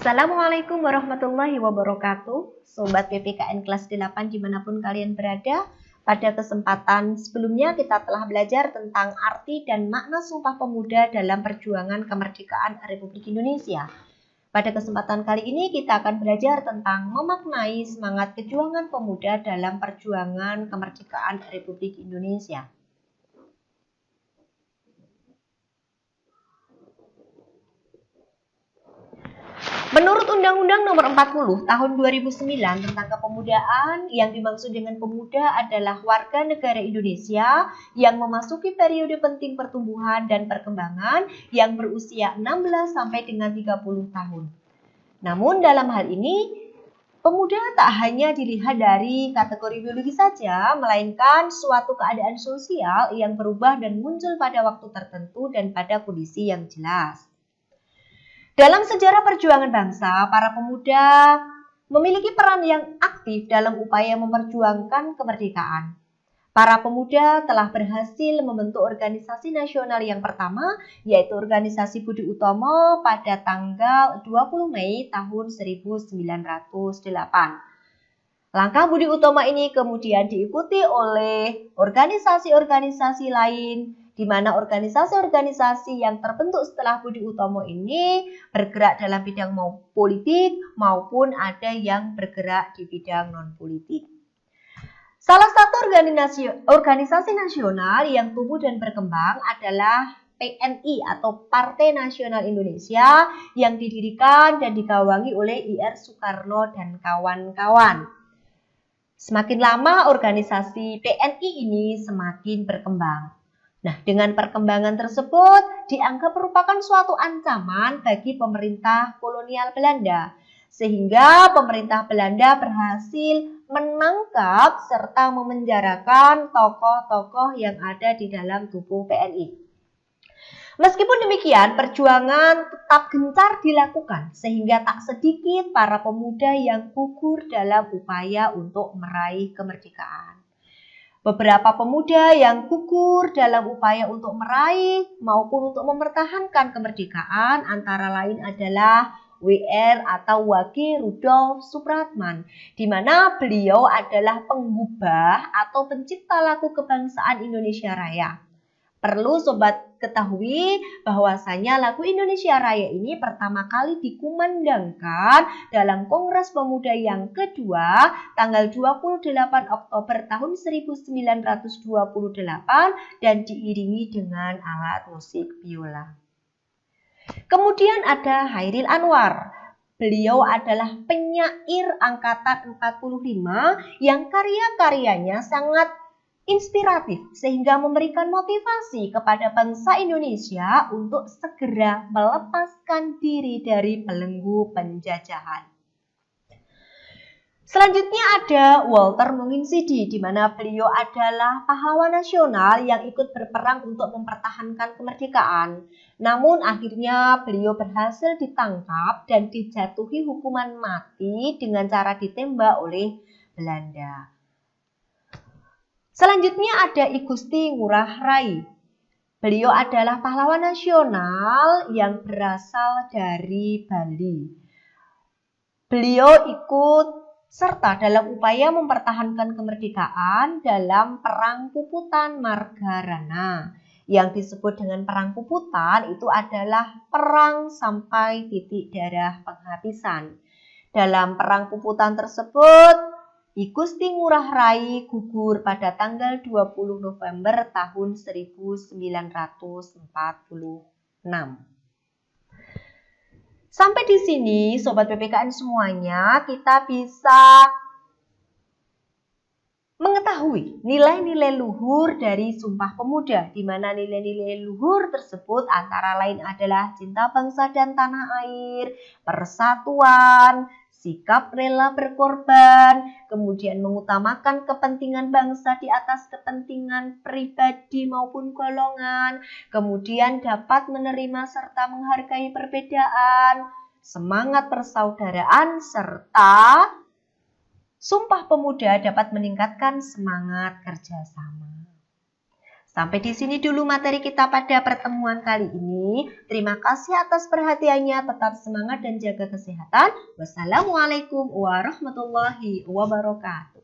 Assalamualaikum warahmatullahi wabarakatuh. Sobat PPKN kelas 8 dimanapun kalian berada. Pada kesempatan sebelumnya kita telah belajar tentang arti dan makna Sumpah Pemuda dalam perjuangan kemerdekaan Republik Indonesia. Pada kesempatan kali ini kita akan belajar tentang memaknai semangat perjuangan pemuda dalam perjuangan kemerdekaan Republik Indonesia. Menurut Undang-Undang Nomor 40 Tahun 2009 tentang Kepemudaan, yang dimaksud dengan pemuda adalah warga negara Indonesia yang memasuki periode penting pertumbuhan dan perkembangan yang berusia 16 sampai dengan 30 tahun. Namun dalam hal ini, pemuda tak hanya dilihat dari kategori biologi saja, melainkan suatu keadaan sosial yang berubah dan muncul pada waktu tertentu dan pada kondisi yang jelas. Dalam sejarah perjuangan bangsa, para pemuda memiliki peran yang aktif dalam upaya memperjuangkan kemerdekaan. Para pemuda telah berhasil membentuk organisasi nasional yang pertama, yaitu Organisasi Budi Utomo pada tanggal 20 Mei tahun 1908. Langkah Budi Utomo ini kemudian diikuti oleh organisasi-organisasi lain, di mana organisasi-organisasi yang terbentuk setelah Budi Utomo ini bergerak dalam bidang politik maupun ada yang bergerak di bidang non-politik. Salah satu organisasi nasional yang tumbuh dan berkembang adalah PNI atau Partai Nasional Indonesia yang didirikan dan digawangi oleh I.R. Soekarno dan kawan-kawan. Semakin lama organisasi PNI ini semakin berkembang. Nah, dengan perkembangan tersebut dianggap merupakan suatu ancaman bagi pemerintah kolonial Belanda, sehingga pemerintah Belanda berhasil menangkap serta memenjarakan tokoh-tokoh yang ada di dalam tubuh PNI. Meskipun demikian, perjuangan tetap gencar dilakukan, sehingga tak sedikit para pemuda yang gugur dalam upaya untuk meraih kemerdekaan. Beberapa pemuda yang gugur dalam upaya untuk meraih maupun untuk mempertahankan kemerdekaan antara lain adalah W.R. atau Wage Rudolf Supratman, di mana beliau adalah pengubah atau pencipta lagu kebangsaan Indonesia Raya. Perlu sobat ketahui bahwasanya lagu Indonesia Raya ini pertama kali dikumandangkan dalam Kongres Pemuda yang kedua tanggal 28 Oktober tahun 1928 dan diiringi dengan alat musik biola. Kemudian ada Hairil Anwar. Beliau adalah penyair angkatan 45 yang karya-karyanya sangat inspiratif sehingga memberikan motivasi kepada bangsa Indonesia untuk segera melepaskan diri dari belenggu penjajahan. Selanjutnya ada Walter Monginsidi, di mana beliau adalah pahlawan nasional yang ikut berperang untuk mempertahankan kemerdekaan. Namun akhirnya beliau berhasil ditangkap dan dijatuhi hukuman mati dengan cara ditembak oleh Belanda. Selanjutnya ada I Gusti Ngurah Rai. Beliau adalah pahlawan nasional yang berasal dari Bali. Beliau ikut serta dalam upaya mempertahankan kemerdekaan dalam Perang Puputan Margarana. Yang disebut dengan Perang Puputan itu adalah perang sampai titik darah penghabisan. Dalam Perang Puputan tersebut, I Gusti Ngurah Rai gugur pada tanggal 20 November tahun 1946. Sampai di sini, Sobat PPKN semuanya, kita bisa mengetahui nilai-nilai luhur dari Sumpah Pemuda, di mana nilai-nilai luhur tersebut antara lain adalah cinta bangsa dan tanah air, persatuan, sikap rela berkorban, kemudian mengutamakan kepentingan bangsa di atas kepentingan pribadi maupun golongan, kemudian dapat menerima serta menghargai perbedaan, semangat persaudaraan, serta Sumpah Pemuda dapat meningkatkan semangat kerjasama. Sampai di sini dulu materi kita pada pertemuan kali ini. Terima kasih atas perhatiannya. Tetap semangat dan jaga kesehatan. Wassalamualaikum warahmatullahi wabarakatuh.